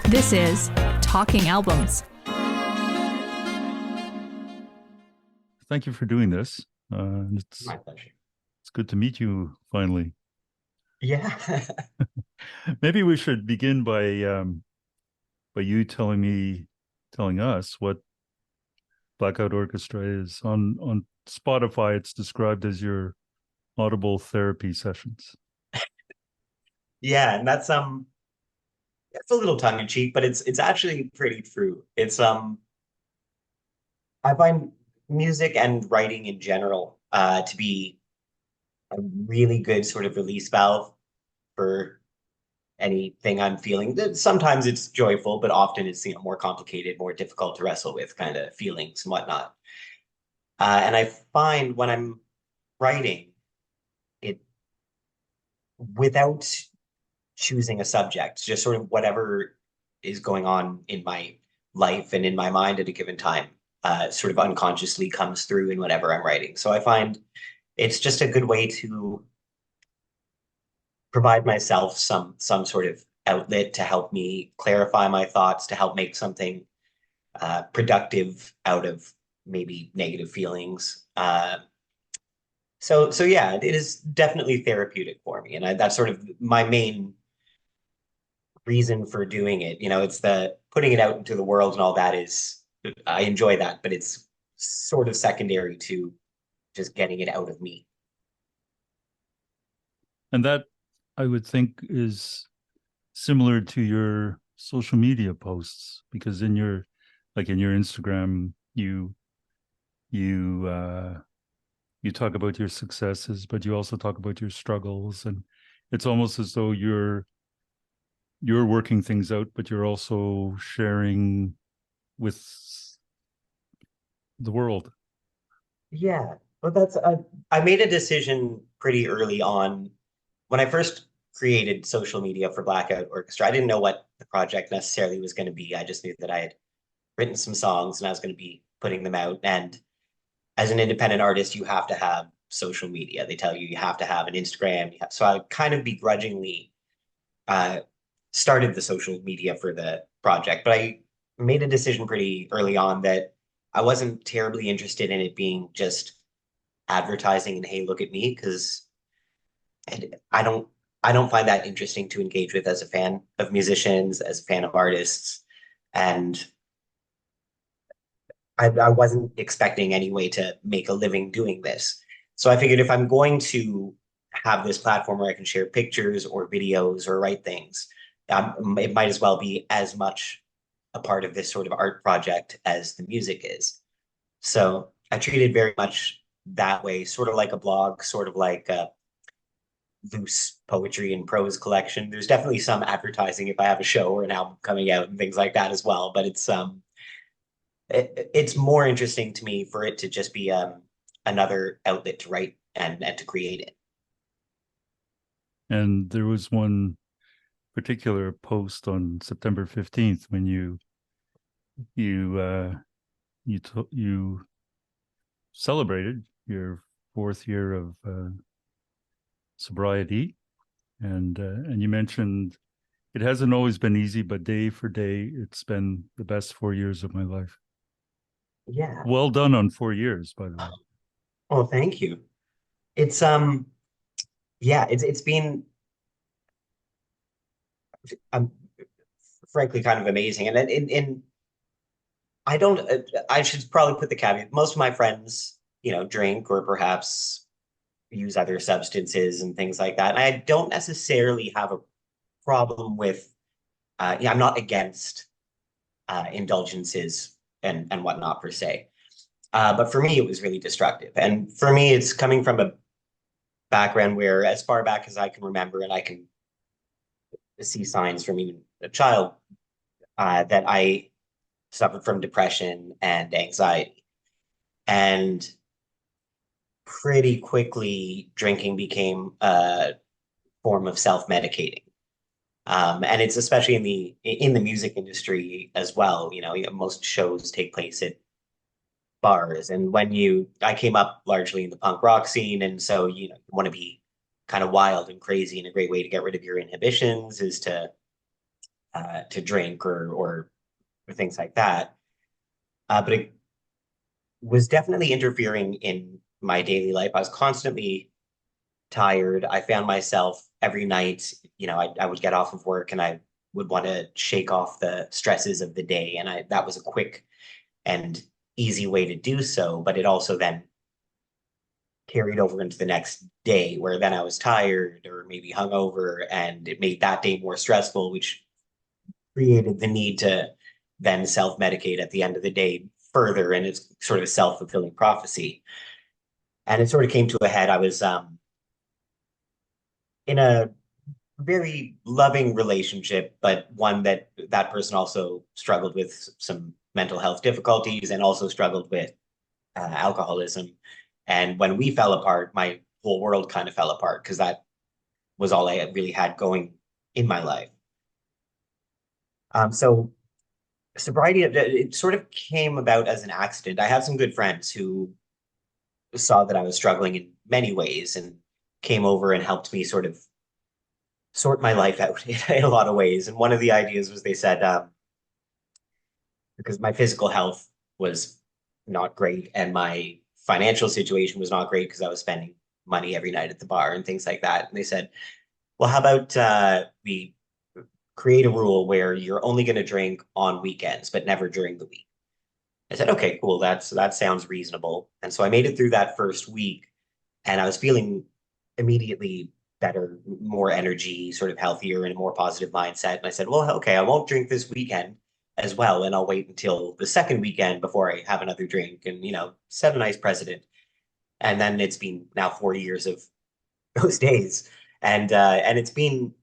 This is Talking Albums. Thank you for doing this. It's My pleasure. it's good to meet you finally. Yeah. Maybe we should begin by you telling us what Blackout Orchestra is. On Spotify, it's described as your audible therapy sessions. Yeah, and that's it's a little tongue in cheek, but it's actually pretty true. It's I find music and writing in general to be a really good sort of release valve for anything I'm feeling. Sometimes it's joyful, but often it's more complicated, more difficult to wrestle with kind of feelings and whatnot. And I find when I'm writing it without choosing a subject, just sort of whatever is going on in my life and in my mind at a given time, sort of unconsciously comes through in whatever I'm writing. So I find it's just a good way to provide myself some sort of outlet to help me clarify my thoughts, to help make something productive out of maybe negative feelings. So yeah, it is definitely therapeutic for me, and that's sort of my main reason for doing it. It's the putting it out into the world and all that is, I enjoy that, but it's sort of secondary to just getting it out of me. And that, I would think, is similar to your social media posts, because in your Instagram, you talk about your successes, but you also talk about your struggles, and it's almost as though you're working things out, but you're also sharing with the world. Yeah, but I made a decision pretty early on when I first created social media for Blackout Orchestra. I didn't know what the project necessarily was going to be. I just knew that I had written some songs and I was going to be putting them out. And as an independent artist, you have to have social media. They tell you you have to have an Instagram. So I kind of begrudgingly uh, started the social media for the project, but I made a decision pretty early on that I wasn't terribly interested in it being just advertising and hey, look at me, because I don't I don't find that interesting to engage with as a fan of musicians, as a fan of artists, and I wasn't expecting any way to make a living doing this. So I figured if I'm going to have this platform where I can share pictures or videos or write things, it might as well be as much a part of this sort of art project as the music is. So I treat it very much that way, sort of like a blog, sort of like a loose poetry and prose collection. There's definitely some advertising if I have a show or an album coming out and things like that as well. But it's more interesting to me for it to just be another outlet to write and to create it. And there was one particular post on September 15th when you celebrated your 4th year of sobriety, and you mentioned it hasn't always been easy, but day for day, it's been the best 4 years of my life. Yeah. Well done on 4 years, by the way. Oh, thank you. It's yeah, it's been um frankly kind of amazing. And I don't I should probably put the caveat. Most of my friends, drink or perhaps use other substances and things like that. And I don't necessarily have a problem with yeah, I'm not against indulgences and whatnot per se. But for me, it was really destructive. And for me, it's coming from a background where, as far back as I can remember, and I can see signs from even a child, that I suffered from depression and anxiety. And pretty quickly, drinking became a form of self-medicating. And it's especially in the music industry as well. Most shows take place at bars, and I came up largely in the punk rock scene, and so you want to be kind of wild and crazy, and a great way to get rid of your inhibitions is to to drink or things like that. But it was definitely interfering in my daily life. I was constantly tired. I found myself every night, I would get off of work and I would want to shake off the stresses of the day. And that was a quick and easy way to do so. But it also then carried over into the next day where then I was tired or maybe hungover, and it made that day more stressful, which created the need to then self-medicate at the end of the day further. And it's sort of a self-fulfilling prophecy. And it sort of came to a head. I was in a very loving relationship, but one that person also struggled with some mental health difficulties and also struggled with alcoholism. And when we fell apart, my whole world kind of fell apart because that was all I really had going in my life. So sobriety, it sort of came about as an accident. I have some good friends who saw that I was struggling in many ways and came over and helped me sort of sort my life out in a lot of ways. And one of the ideas was they said, because my physical health was not great and my financial situation was not great because I was spending money every night at the bar and things like that. And they said, well, how about we create a rule where you're only going to drink on weekends, but never during the week. I said, okay, cool. That sounds reasonable. And so I made it through that first week and I was feeling immediately better, more energy, sort of healthier and a more positive mindset. And I said, well, okay, I won't drink this weekend as well. And I'll wait until the second weekend before I have another drink and, set a nice precedent. And then it's been now 4 years of those days. And it's been,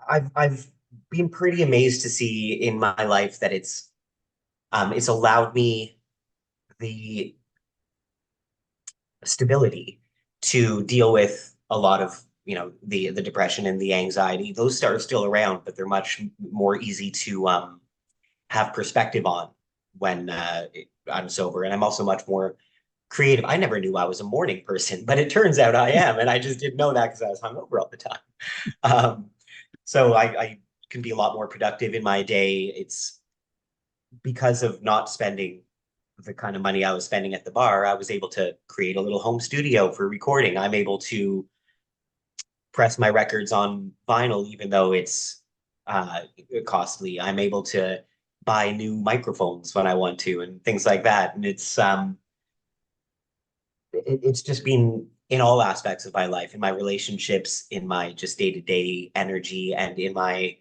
I've been pretty amazed to see in my life that it's allowed me the stability to deal with a lot of the depression and the anxiety. Those are still around, but they're much more easy to have perspective on when I'm sober. And I'm also much more creative. I never knew I was a morning person, but it turns out I am, and I just didn't know that because I was hungover all the time. So I can be a lot more productive in my day. It's because of not spending the kind of money I was spending at the bar, I was able to create a little home studio for recording. I'm able to press my records on vinyl, even though it's costly. I'm able to buy new microphones when I want to and things like that. And it's just been in all aspects of my life, in my relationships, in my just day-to-day energy, and in my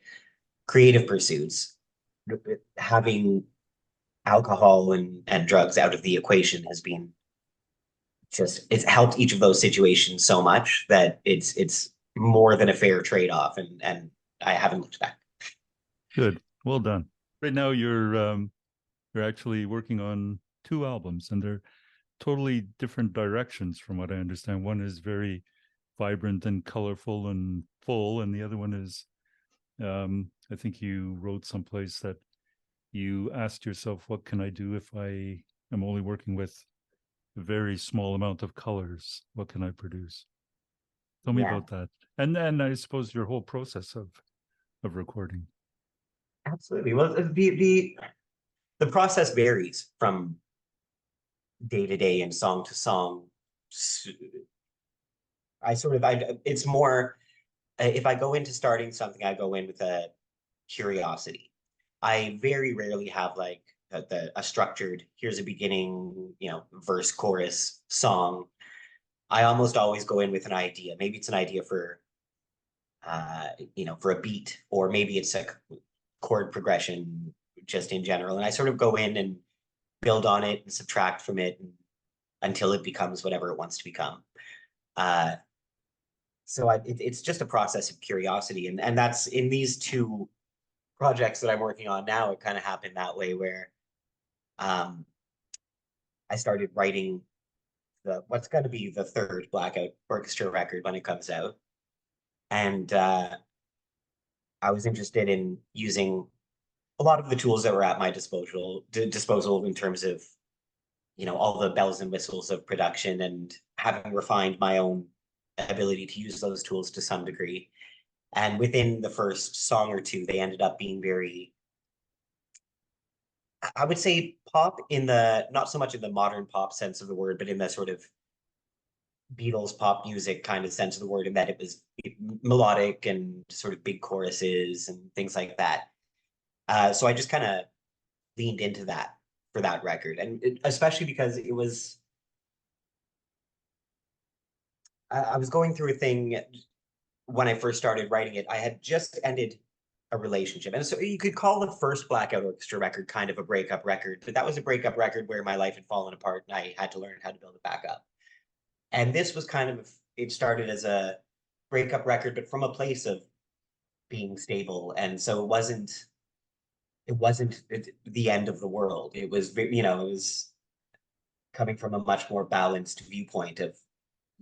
creative pursuits. Having alcohol and drugs out of the equation has been it's helped each of those situations so much that it's more than a fair trade-off, and I haven't looked back. Good. Well done. Right now you're actually working on 2 albums and they're totally different directions from what I understand. One is very vibrant and colorful and full, and the other one is I think you wrote someplace that you asked yourself, what can I do if I am only working with a very small amount of colors? What can I produce? Tell me about that. And I suppose your whole process of recording. Absolutely. Well, the process varies from day to day and song to song. It's more, if I go into starting something, I go in with a curiosity. I very rarely have like a structured, here's a beginning, verse, chorus, song. I almost always go in with an idea. Maybe it's an idea for for a beat, or maybe it's a chord progression just in general. And I sort of go in and build on it and subtract from it until it becomes whatever it wants to become. So it's just a process of curiosity. And that's in these 2 projects that I'm working on now, it kind of happened that way where I started writing what's going to be the 3rd Blackout Orchestra record when it comes out. And I was interested in using a lot of the tools that were at my disposal in terms of, all the bells and whistles of production, and having refined my own ability to use those tools to some degree. And within the first song or two, they ended up being very, I would say, pop in the, not so much in the modern pop sense of the word, but in the sort of Beatles pop music kind of sense of the word, in that it was melodic and sort of big choruses and things like that. So I just kind of leaned into that for that record, and especially because it was, I was going through a thing when I first started writing it. I had just ended a relationship, and so you could call the first Blackout Orchestra record kind of a breakup record, but that was a breakup record where my life had fallen apart and I had to learn how to build it back up. And this was kind of, it started as a breakup record, but from a place of being stable. And so it wasn't the end of the world. It was, it was coming from a much more balanced viewpoint of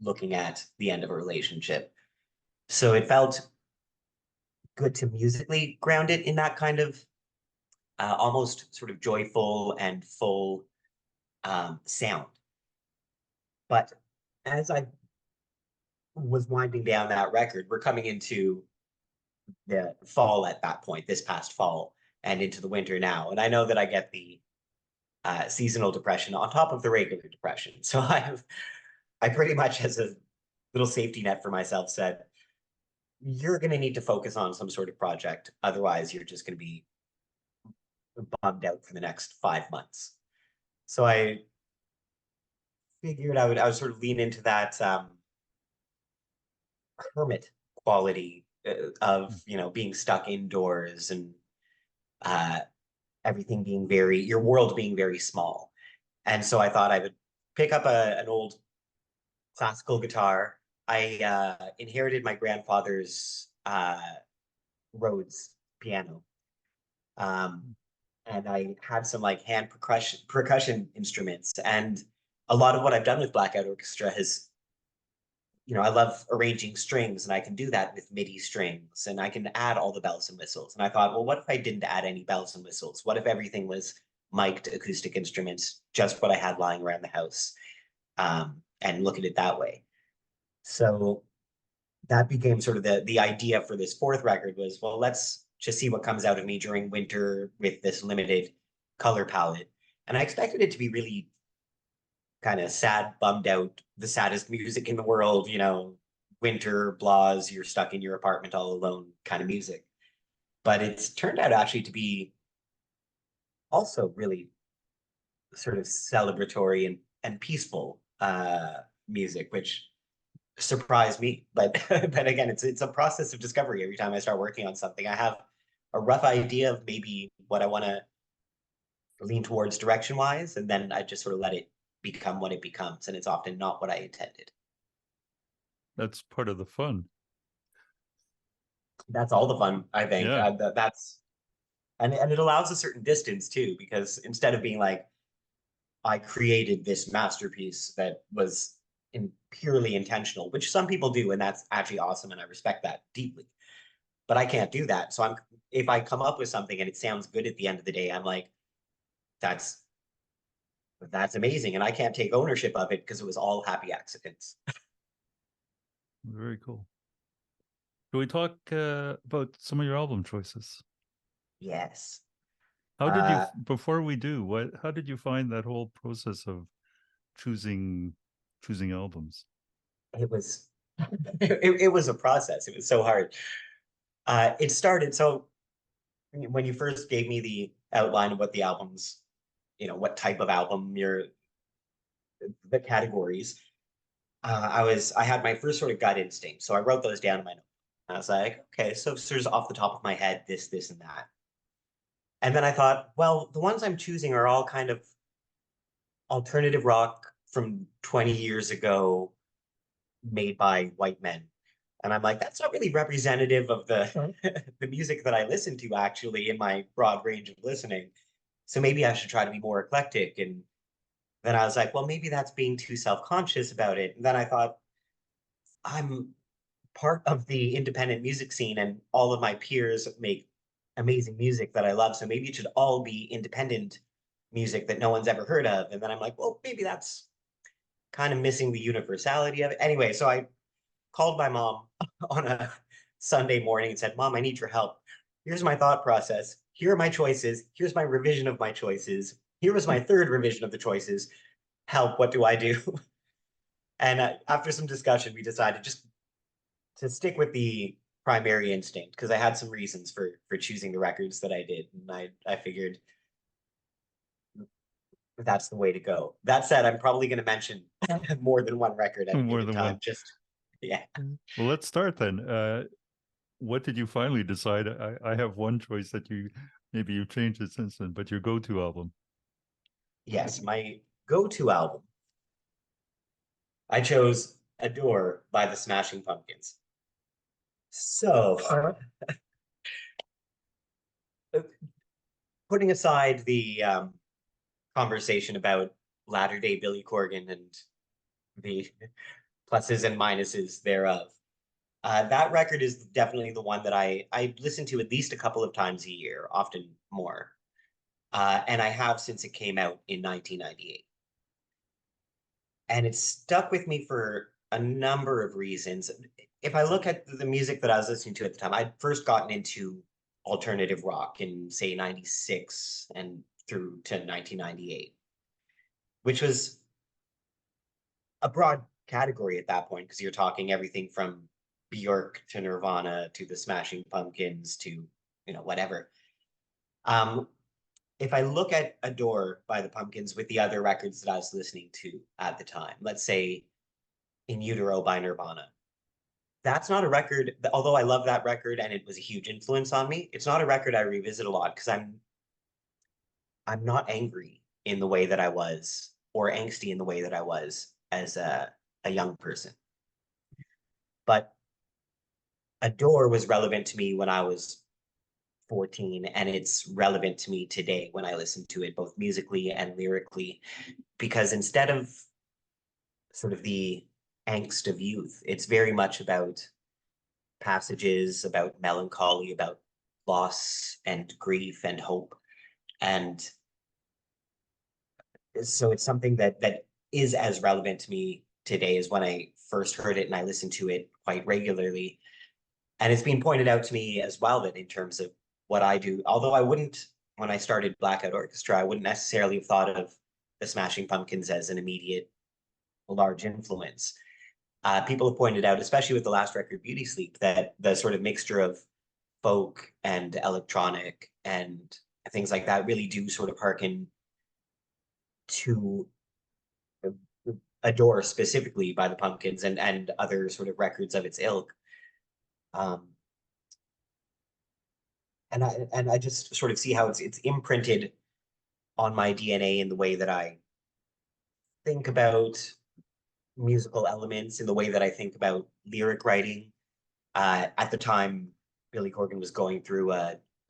looking at the end of a relationship. So it felt good to musically ground it in that kind of almost sort of joyful and full sound. But as I was winding down that record, we're coming into the fall at that point, this past fall, and into the winter now. And I know that I get the seasonal depression on top of the regular depression. So I pretty much, as a little safety net for myself, said, you're going to need to focus on some sort of project. Otherwise, you're just going to be bummed out for the next 5 months. So I figured I would sort of lean into that hermit quality of, being stuck indoors and everything being your world being very small. And so I thought I would pick up an old classical guitar. I inherited my grandfather's Rhodes piano. And I had some like hand percussion instruments. And a lot of what I've done with Blackout Orchestra has, I love arranging strings, and I can do that with MIDI strings, and I can add all the bells and whistles. And I thought, well, what if I didn't add any bells and whistles? What if everything was mic'd acoustic instruments, just what I had lying around the house, and look at it that way? So that became sort of the idea for this fourth record was, well, let's just see what comes out of me during winter with this limited color palette. And I expected it to be really kind of sad, bummed out, the saddest music in the world, winter, blahs, you're stuck in your apartment all alone kind of music. But it's turned out actually to be also really sort of celebratory and peaceful music, which surprised me. But but again, it's a process of discovery. Every time I start working on something, I have a rough idea of maybe what I want to lean towards direction wise, and then I just sort of let it become what it becomes, and it's often not what I intended. That's part of the fun. That's all the fun, I think. Yeah. That's and it allows a certain distance too, because instead of being like, I created this masterpiece that was purely intentional, which some people do, and that's actually awesome, and I respect that deeply. But I can't do that. So if I come up with something and it sounds good at the end of the day, I'm like, that's amazing, and I can't take ownership of it because it was all happy accidents. Very cool. Can we talk about some of your album choices? Yes. How did you, before we do, how did you find that whole process of choosing albums? It was it was a process. It was so hard. It started, so when you first gave me the outline of what the albums, what type of album the categories, I had my first sort of gut instinct. So I wrote those down in my note. I was like, okay, so there's off the top of my head, this, and that. And then I thought, well, the ones I'm choosing are all kind of alternative rock from 20 years ago, made by white men. And I'm like, that's not really representative of the the music that I listen to actually in my broad range of listening. So maybe I should try to be more eclectic. And then I was like, well, maybe that's being too self-conscious about it. And then I thought, I'm part of the independent music scene, and all of my peers make amazing music that I love. So maybe it should all be independent music that no one's ever heard of. And then I'm like, well, maybe that's kind of missing the universality of it. Anyway, so I called my mom on a Sunday morning and said, Mom, I need your help. Here's my thought process. Here are my choices. Here's my revision of my choices. Here was my third revision of the choices. Help, what do I do? And after some discussion, we decided just to stick with the primary instinct because I had some reasons for choosing the records that I did. And I figured that's the way to go. That said, I'm probably going to mention more than one record at a More given than time. one. Just, yeah. Well, let's start then. What did you finally decide? I have one choice that maybe you've changed it since then, but your go-to album. Yes, my go-to album. I chose Adore by the Smashing Pumpkins. So, putting aside the conversation about latter-day Billy Corgan and the pluses and minuses thereof, that record is definitely the one that I listen to at least a couple of times a year, often more. And I have since it came out in 1998. And it's stuck with me for a number of reasons. If I look at the music that I was listening to at the time, I'd first gotten into alternative rock in, say, 96 and through to 1998, which was a broad category at that point because you're talking everything from Bjork to Nirvana to the Smashing Pumpkins to, whatever. If I look at Adore by the Pumpkins with the other records that I was listening to at the time, let's say In Utero by Nirvana, that's not a record, although I love that record and it was a huge influence on me, it's not a record I revisit a lot because I'm not angry in the way that I was or angsty in the way that I was as a young person. But Adore was relevant to me when I was 14, and it's relevant to me today when I listen to it, both musically and lyrically, because instead of sort of the angst of youth, it's very much about passages, about melancholy, about loss and grief and hope. And so it's something that is as relevant to me today as when I first heard it, and I listen to it quite regularly. And it's been pointed out to me as well that in terms of what I do, although I wouldn't, when I started Blackout Orchestra, I wouldn't necessarily have thought of the Smashing Pumpkins as an immediate large influence. People have pointed out, especially with the last record, Beauty Sleep, that the sort of mixture of folk and electronic and things like that really do sort of harken to Adore specifically by the Pumpkins and other sort of records of its ilk. And I just sort of see how it's imprinted on my DNA in the way that I think about musical elements, in the way that I think about lyric writing. At the time, Billy Corgan was going through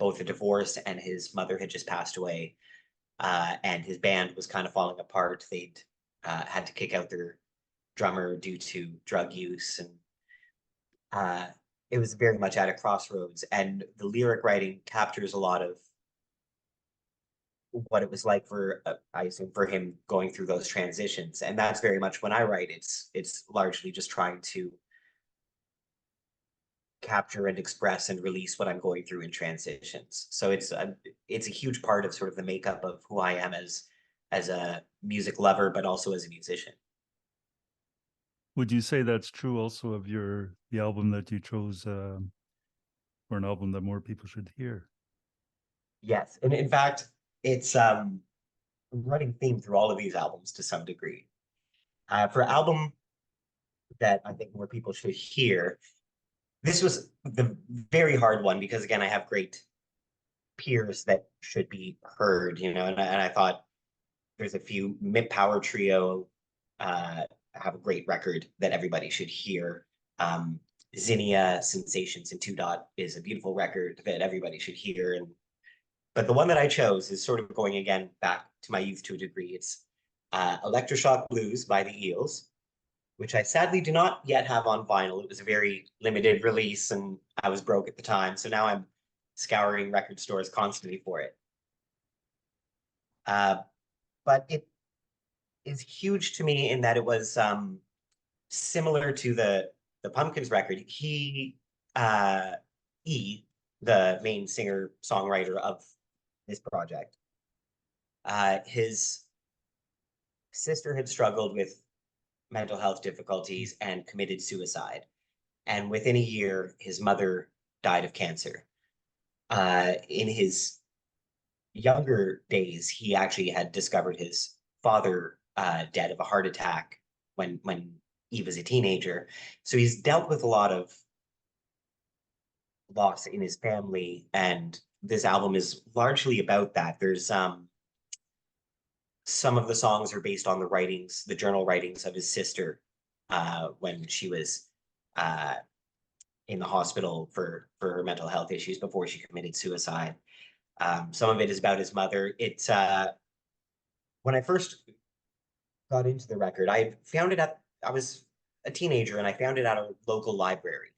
both a divorce and his mother had just passed away, and his band was kind of falling apart. They'd had to kick out their drummer due to drug use, and it was very much at a crossroads. And the lyric writing captures a lot of what it was like for, I assume, for him going through those transitions. And that's very much when I write, it's largely just trying to capture and express and release what I'm going through in transitions. So it's a huge part of sort of the makeup of who I am as a music lover, but also as a musician. Would you say that's true also of the album that you chose for an album that more people should hear? Yes, and in fact, it's a running theme through all of these albums to some degree. For album that I think more people should hear, this was the very hard one because again, I have great peers that should be heard, and I thought there's a few. Mid Power Trio have a great record that everybody should hear. Zinnia, Sensations, and Two Dot is a beautiful record that everybody should hear. But the one that I chose is sort of going again back to my youth to a degree. It's Electroshock Blues by the Eels, which I sadly do not yet have on vinyl. It was a very limited release and I was broke at the time. So now I'm scouring record stores constantly for it. But it is huge to me in that it was similar to the Pumpkins record. He E, the main singer-songwriter of this project, his sister had struggled with mental health difficulties and committed suicide. And within a year, his mother died of cancer. In his younger days, he actually had discovered his father dead of a heart attack when he was a teenager. So he's dealt with a lot of loss in his family, and this album is largely about that. There's some of the songs are based on the writings, the journal writings of his sister when she was in the hospital for her mental health issues before she committed suicide. Some of it is about his mother. It's when I first got into the record, I was a teenager and I found it at a local library.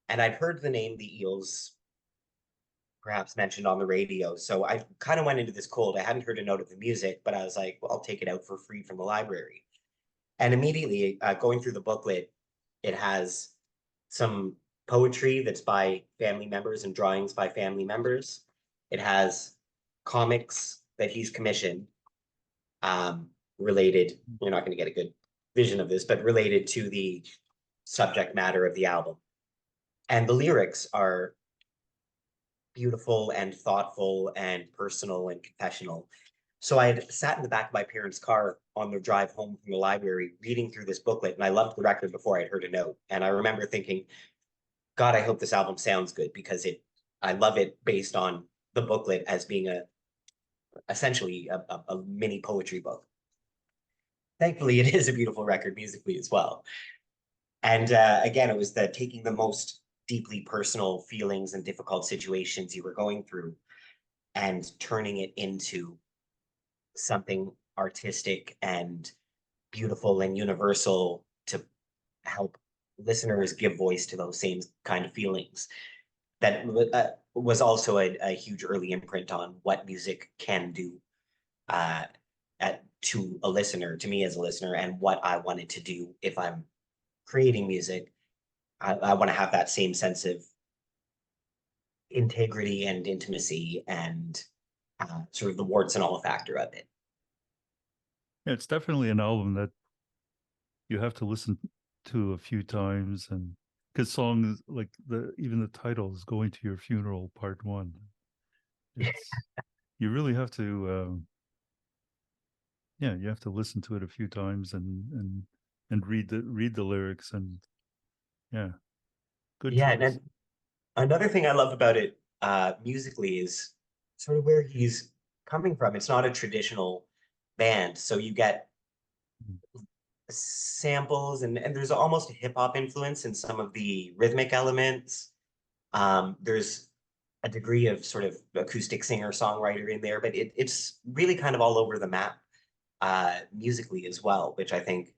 And I'd heard the name The Eels perhaps mentioned on the radio. So I kind of went into this cold. I hadn't heard a note of the music, but I was like, well, I'll take it out for free from the library. And immediately, going through the booklet, it has some poetry that's by family members and drawings by family members. It has comics that he's commissioned, related. You're not going to get a good vision of this, but related to the subject matter of the album. And the lyrics are beautiful and thoughtful and personal and confessional. So I had sat in the back of my parents' car on the drive home from the library reading through this booklet, and I loved the record before I'd heard a note. And I remember thinking, God, I hope this album sounds good, because I love it based on the booklet as being essentially a mini poetry book. Thankfully, it is a beautiful record musically as well. And again, it was taking the most deeply personal feelings and difficult situations you were going through and turning it into something artistic and beautiful and universal to help listeners give voice to those same kind of feelings. That was also a huge early imprint on what music can do to a listener, to me as a listener, and what I wanted to do if I'm creating music. I want to have that same sense of integrity and intimacy and sort of the warts and all factor of it. Yeah, it's definitely an album that you have to listen to a few times, and because songs like even the title is "Going to Your Funeral" Part 1. You really have to you have to listen to it a few times and read the lyrics, and yeah, good Yeah, choice. and another thing I love about it musically is sort of where he's coming from. It's not a traditional band, so you get samples and there's almost a hip hop influence in some of the rhythmic elements. There's a degree of sort of acoustic singer-songwriter in there, but it's really kind of all over the map musically as well, which I think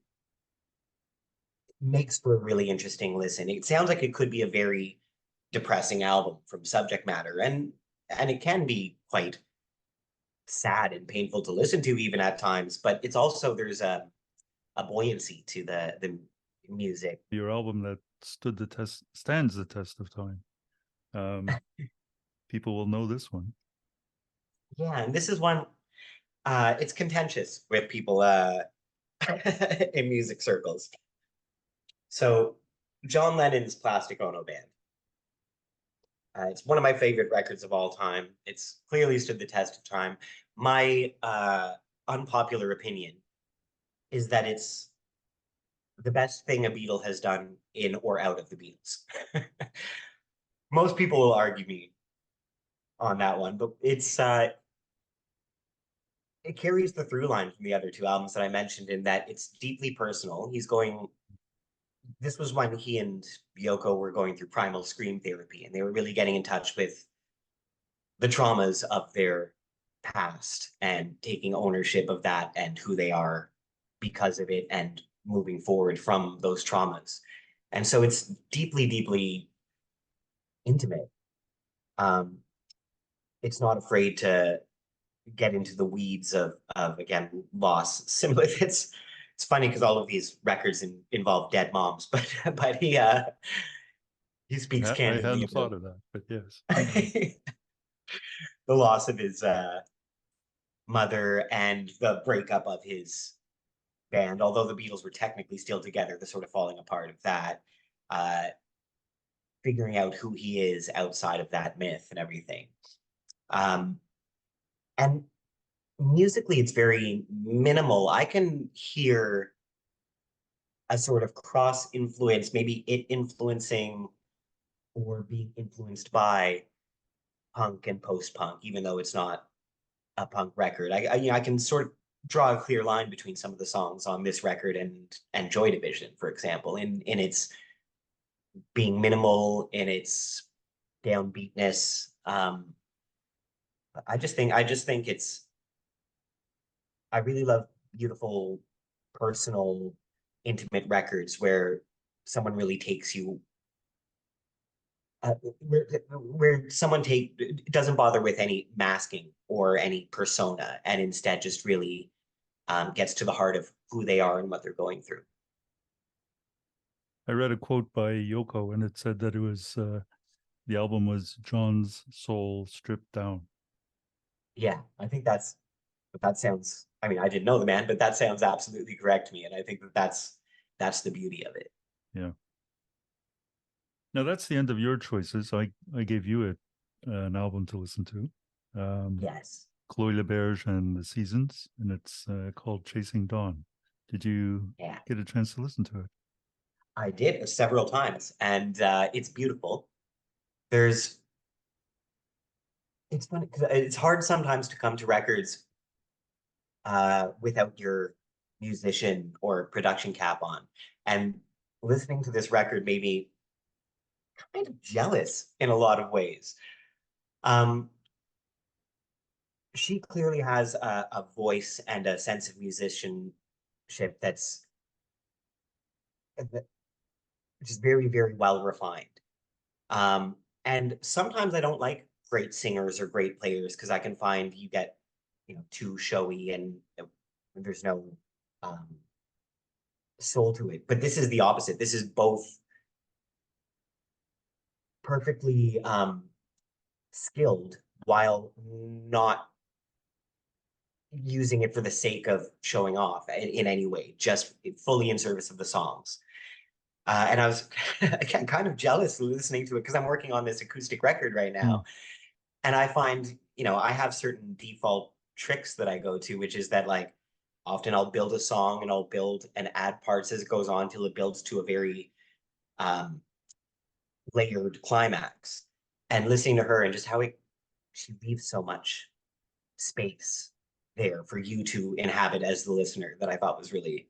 makes for a really interesting listen. It sounds like it could be a very depressing album from subject matter, and it can be quite sad and painful to listen to even at times, but it's also there's a buoyancy to the music. Your album that stands the test of time. People will know this one. Yeah, and this is one it's contentious with people in music circles. So John Lennon's Plastic Ono Band. It's one of my favorite records of all time. It's clearly stood the test of time. My unpopular opinion is that it's the best thing a Beatle has done in or out of the Beatles. Most people will argue me on that one, but it carries the through line from the other two albums that I mentioned, in that it's deeply personal. This was when he and Yoko were going through primal scream therapy, and they were really getting in touch with the traumas of their past and taking ownership of that and who they are because of it and moving forward from those traumas. And so it's deeply, deeply intimate. It's not afraid to get into the weeds of again, loss. Similar, it's funny because all of these records involve dead moms, but he speaks I candidly hadn't thought about of that, but yes. the loss of his mother and the breakup of his band. Although the Beatles were technically still together, the sort of falling apart of that, uh, figuring out who he is outside of that myth and everything. Um, and musically, it's very minimal. I can hear a sort of cross influence, maybe it influencing or being influenced by punk and post punk, even though it's not a punk record. I can sort of draw a clear line between some of the songs on this record and Joy Division, for example, in its being minimal, in its downbeatness. I just think it's I really love beautiful, personal, intimate records where someone really takes you where someone doesn't bother with any masking or any persona and instead just really gets to the heart of who they are and what they're going through. I read a quote by Yoko, and it said that it was the album was John's soul stripped down. Yeah, I think that sounds. I mean, I didn't know the man, but that sounds absolutely correct to me, and I think that's the beauty of it. Yeah. Now that's the end of your choices. I gave you an album to listen to. Yes, Chloe Laberge and the Seasons, and it's called Chasing Dawn. Did you yeah, get a chance to listen to it? I did several times, and it's beautiful. There's it's funny because it's hard sometimes to come to records without your musician or production cap on. And listening to this record made me kind of jealous in a lot of ways. Um, she clearly has a voice and a sense of musicianship that's just very, very well refined. And sometimes I don't like great singers or great players because I can find you get, too showy and there's no um, soul to it. But this is the opposite. This is both perfectly skilled while not using it for the sake of showing off in any way, just fully in service of the songs. And I was again kind of jealous listening to it because I'm working on this acoustic record right Hmm. now. And I find, I have certain default tricks that I go to, which is that like often I'll build a song and I'll build and add parts as it goes on till it builds to a very um, layered climax. And listening to her and just how she leaves so much space there for you to inhabit as the listener that I thought was really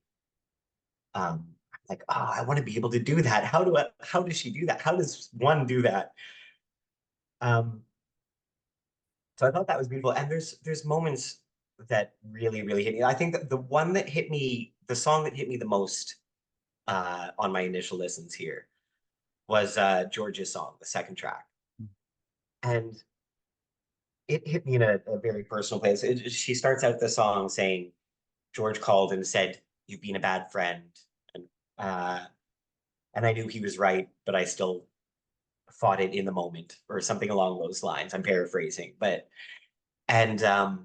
like, oh, I want to be able to do that. How does she do that? How does one do that? Um, so I thought that was beautiful. And there's moments that really, really hit me. I think that the song that hit me the most on my initial listens here was George's song, the second track. And it hit me in a very personal place. She starts out the song saying, George called and said, "You've been a bad friend." And uh, and I knew he was right, but I still fought it in the moment, or something along those lines. I'm paraphrasing, but and to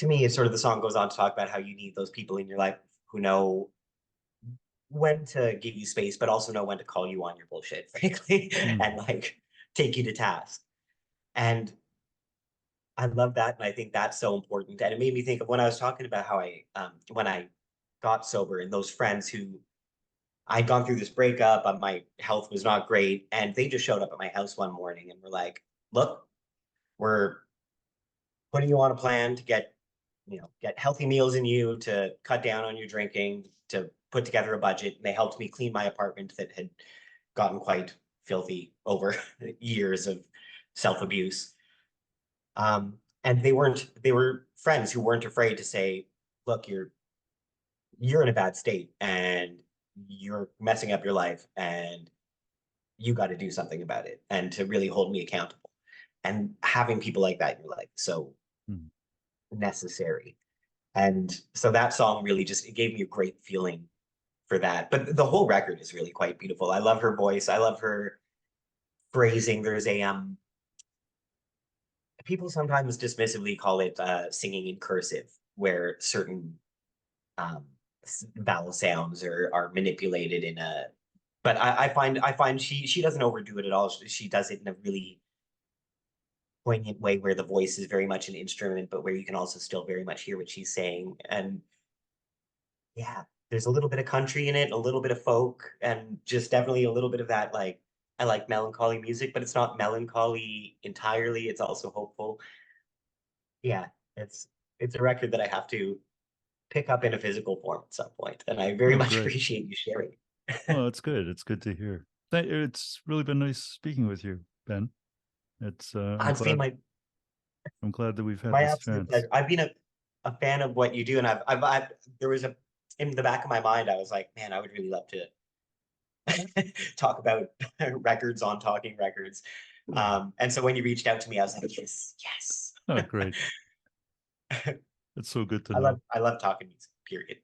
me, it's sort of the song goes on to talk about how you need those people in your life who know when to give you space, but also know when to call you on your bullshit, frankly, Hmm. and like take you to task. And I love that, and I think that's so important. And it made me think of when I was talking about how when I got sober, and those friends who I'd gone through this breakup, my health was not great, and they just showed up at my house one morning and were like, "Look, we're putting you on a plan to get healthy meals in you, to cut down on your drinking, to put together a budget." And they helped me clean my apartment that had gotten quite filthy over years of self-abuse. And they were friends who weren't afraid to say, look, you're in a bad state and you're messing up your life and you got to do something about it, and to really hold me accountable. And having people like that in your life so Hmm. necessary. And so that song really just, it gave me a great feeling for that. But the whole record is really quite beautiful. I love her voice. I love her phrasing. There's a people sometimes dismissively call it singing in cursive, where certain um, vowel sounds are manipulated in a. But I find she doesn't overdo it at all. She does it in a really poignant way where the voice is very much an instrument, but where you can also still very much hear what she's saying. And yeah, there's a little bit of country in it, a little bit of folk, and just definitely a little bit of that like I like melancholy music, but it's not melancholy entirely. It's also hopeful. Yeah, it's a record that I have to pick up in a physical form at some point, and I very Oh, much great. appreciate you sharing. Well, it's good. It's good to hear. It's really been nice speaking with you, Ben. It's It's been I'm glad that we've had my this absolute chance. pleasure. I've been a fan of what you do, and I've there was a in the back of my mind, I was like, man, I would really love to talk about records on Talking Records. And so when you reached out to me, I was like, yes, yes. Oh, great. It's so good to I know. love talking music, period.